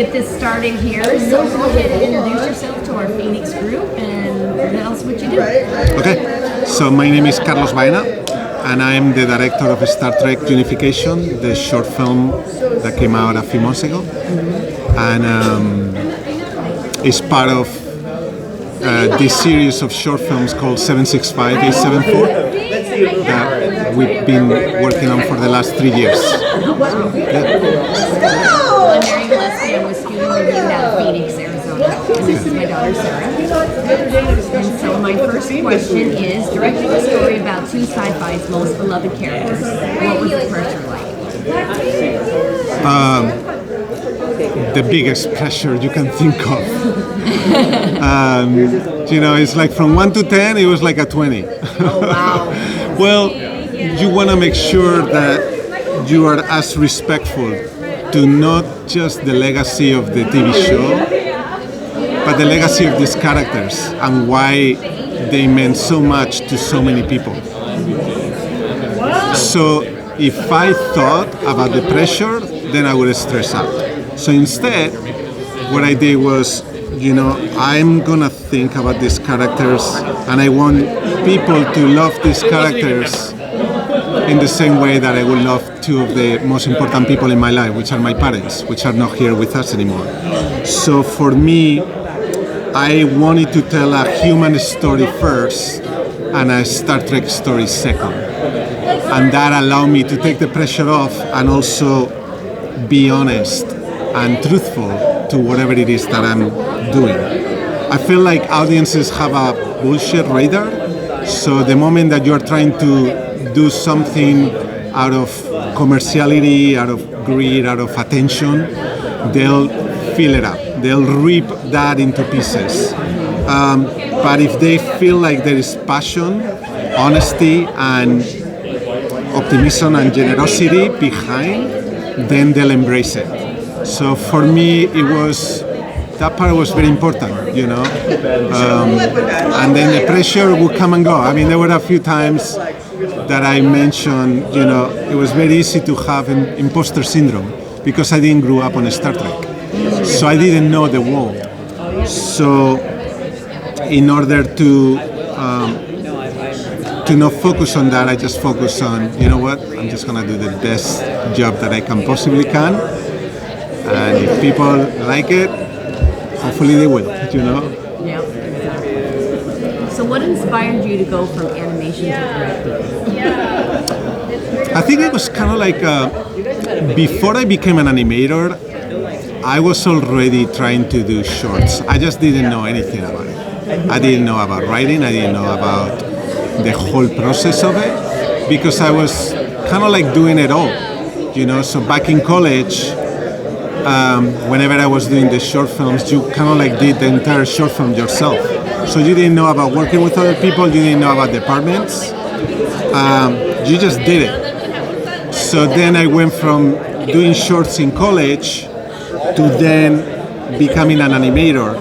get this started here. So go ahead and introduce yourself to our Phoenix group and tell us what you do. Okay, so my name is Carlos Baena, and I'm the director of Star Trek Unification, the short film that came out a few months ago. And it's part of this series of short films called 765 874 that we've been working on for the last 3 years. I'm Mary Gillespie. I'm with Student Review out of Phoenix, Arizona. And this is my daughter, Sarah. And so my first question is, directing a story about two sci-fi's most beloved characters, what was the pressure like? The biggest pressure you can think of. It's like from 1 to 10, it was like a 20. Oh, wow. Well, you want to make sure that you are as respectful to not just the legacy of the TV show, but the legacy of these characters and why they meant so much to so many people. So if I thought about the pressure, then I would stress out. So instead, what I did was, I'm gonna think about these characters, and I want people to love these characters in the same way that I would love two of the most important people in my life, which are my parents, which are not here with us anymore. So for me, I wanted to tell a human story first and a Star Trek story second. And that allowed me to take the pressure off and also be honest and truthful to whatever it is that I'm doing. I feel like audiences have a bullshit radar, so the moment that you're trying to do something out of commerciality, out of greed, out of attention, they'll fill it up. They'll rip that into pieces. But if they feel like there is passion, honesty, and optimism and generosity behind, then they'll embrace it. So for me, that part was very important, and then the pressure would come and go. I mean, there were a few times that I mentioned, it was very easy to have imposter syndrome because I didn't grow up on Star Trek. So I didn't know the world. So in order to not focus on that, I just focus on, I'm just going to do the best job that I can possibly can. And if people like it, hopefully they will, Yeah, exactly. So what inspired you to go from animation to directing? I think it was kind of like, before I became an animator, I was already trying to do shorts. I just didn't know anything about it. I didn't know about writing, I didn't know about the whole process of it, because I was kind of like doing it all, So back in college, whenever I was doing the short films, you kind of like did the entire short film yourself. So you didn't know about working with other people, you didn't know about departments, you just did it. So then I went from doing shorts in college to then becoming an animator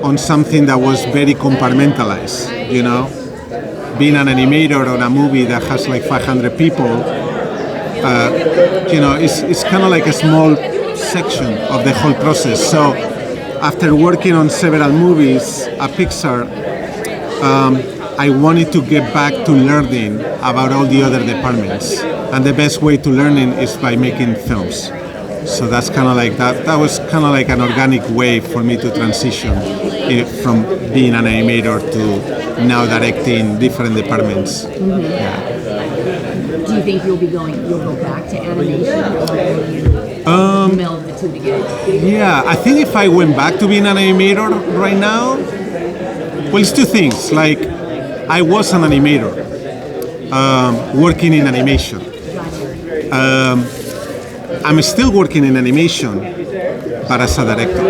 on something that was very compartmentalized, Being an animator on a movie that has like 500 people, it's kind of like a small section of the whole process. So after working on several movies at Pixar, I wanted to get back to learning about all the other departments. And the best way to learning is by making films. So that's kind of like that was kind of like an organic way for me to transition from being an animator to now directing different departments. Mm-hmm. Yeah. Do you think you'll go back to animation, or will you meld the two together? Yeah, I think if I went back to being an animator right now, well, it's two things. Like, I was an animator working in animation. I'm still working in animation, but as a director.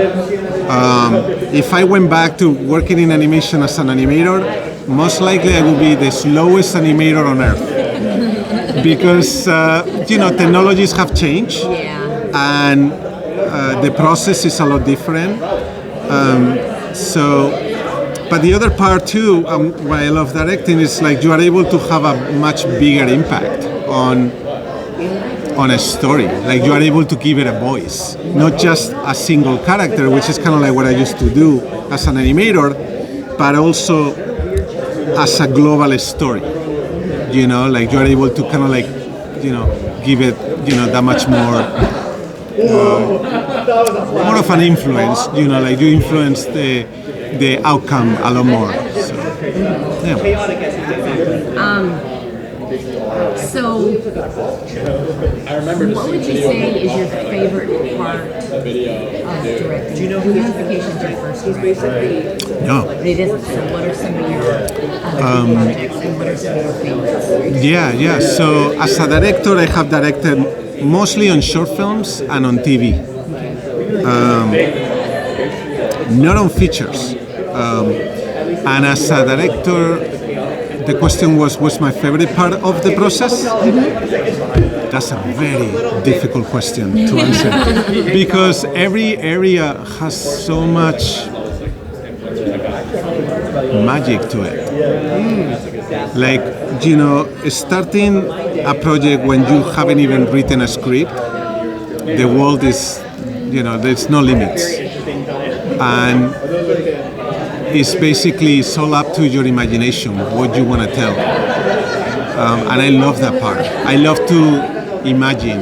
If I went back to working in animation as an animator, most likely I would be the slowest animator on earth. Because, technologies have changed, and the process is a lot different. But the other part too, why I love directing, is like you are able to have a much bigger impact on on a story. Like you are able to give it a voice, not just a single character, which is kind of like what I used to do as an animator, but also as a global story. You know, like you are able to kind of like, you know, give it, you know, that much more of an influence. You know, like you influence the outcome a lot more. So, yeah. So, what would you say is your favorite part of directing? Unification is your first direct. No. It isn't. So, what are some of your projects and what are some of your favorites? Yeah. So as a director, I have directed mostly on short films and on TV. Not on features. And as a director, the question was, what's my favorite part of the process? That's a very difficult question to answer because every area has so much magic to it. Like, you know, starting a project when you haven't even written a script, the world is, you know, there's no limits. And it's basically it's all up to your imagination, what you want to tell. And I love that part. I love to imagine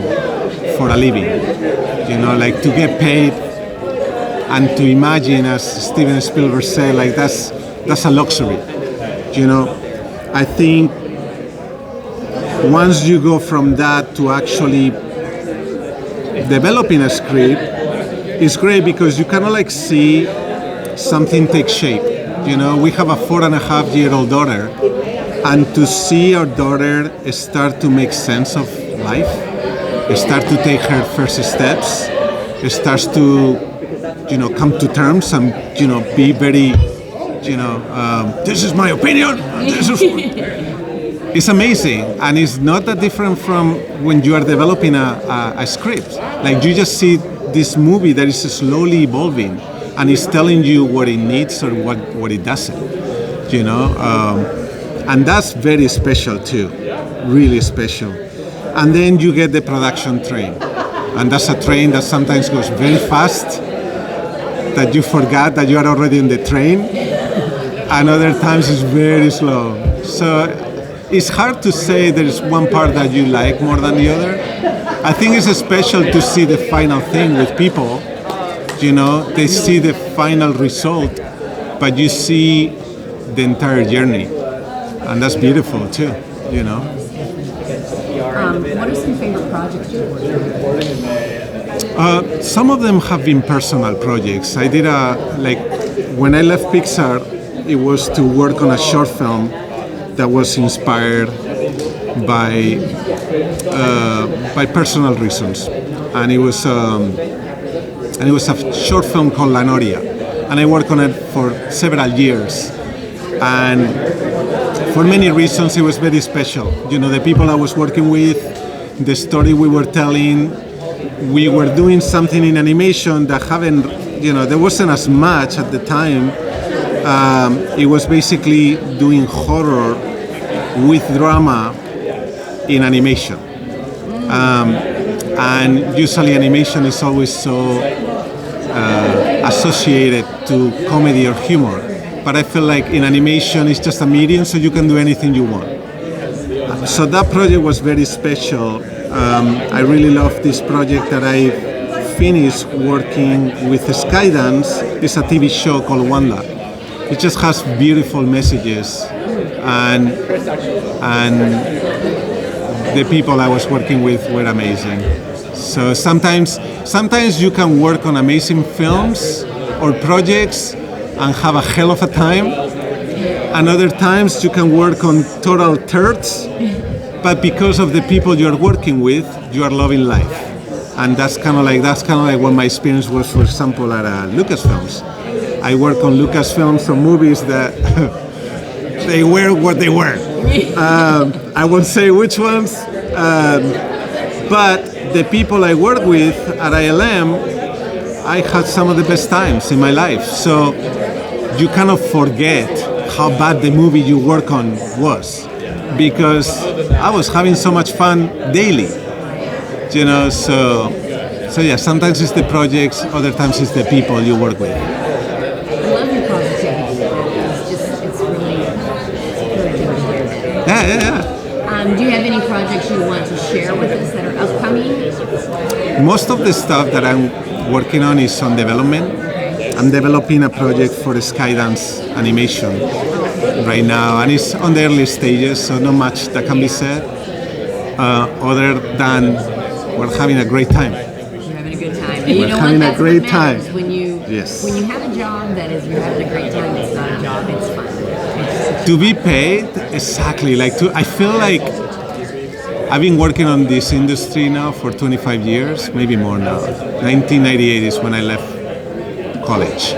for a living, you know, like to get paid and to imagine, as Steven Spielberg said, like that's a luxury, you know. I think once you go from that to actually developing a script, it's great because you kind of like see something take shape. You know, we have a 4.5-year-old daughter, and to see our daughter start to make sense of life, start to take her first steps, starts to, you know, come to terms and, you know, be very, you know, this is my opinion. It's amazing, and it's not that different from when you are developing a script. Like you just see this movie that is slowly evolving, and it's telling you what it needs or what it doesn't, you know, and that's very special too, really special. And then you get the production train, and that's a train that sometimes goes very fast, that you forgot that you are already in the train, and other times it's very slow. So it's hard to say there's one part that you like more than the other. I think it's special to see the final thing with people. You know, they see the final result, but you see the entire journey, and that's beautiful too. You know. What are some favorite projects you've worked on? Some of them have been personal projects. I did when I left Pixar, it was to work on a short film that was inspired by personal reasons, and it was a short film called La Noria, and I worked on it for several years, and for many reasons it was very special. You know, the people I was working with, the story we were telling, we were doing something in animation that there wasn't as much at the time. It was basically doing horror with drama in animation. And usually animation is always so associated to comedy or humor. But I feel like in animation it's just a medium, so you can do anything you want. So that project was very special. I really love this project that I finished working with Skydance. It's a TV show called Wanda. It just has beautiful messages, and the people I was working with were amazing. So sometimes you can work on amazing films or projects and have a hell of a time, and other times you can work on total turds, but because of the people you are working with, you are loving life. And that's kind of like what my experience was, for example, at Lucasfilms. I work on Lucasfilms on movies that they were what they were. I won't say which ones, but the people I work with at ILM, I had some of the best times in my life. So you kind of forget how bad the movie you work on was, because I was having so much fun daily. You know, so yeah, sometimes it's the projects, other times it's the people you work with. I love your positivity. It's really encouraging to hear that. Yeah. Do you have any projects you want to share with us that are upcoming? Most of the stuff that I'm working on is on development. Okay. I'm developing a project for Skydance animation right now, and it's on the early stages, so not much that can be said, other than we're having a great time. You're having a good time. And We're you know having what? a That's great what matters. time. When you have a job that is you're having a great time, it's not a job, it's fun. To be paid, exactly. I feel like I've been working on this industry now for 25 years, maybe more now. 1998 is when I left college.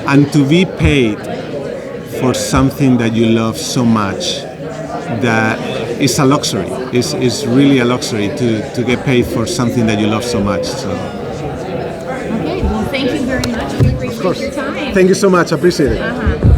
And to be paid for something that you love so much, that is a luxury. It's really a luxury to get paid for something that you love so much. So. Okay, well, thank you very much. We appreciate your time. Thank you so much. I appreciate it.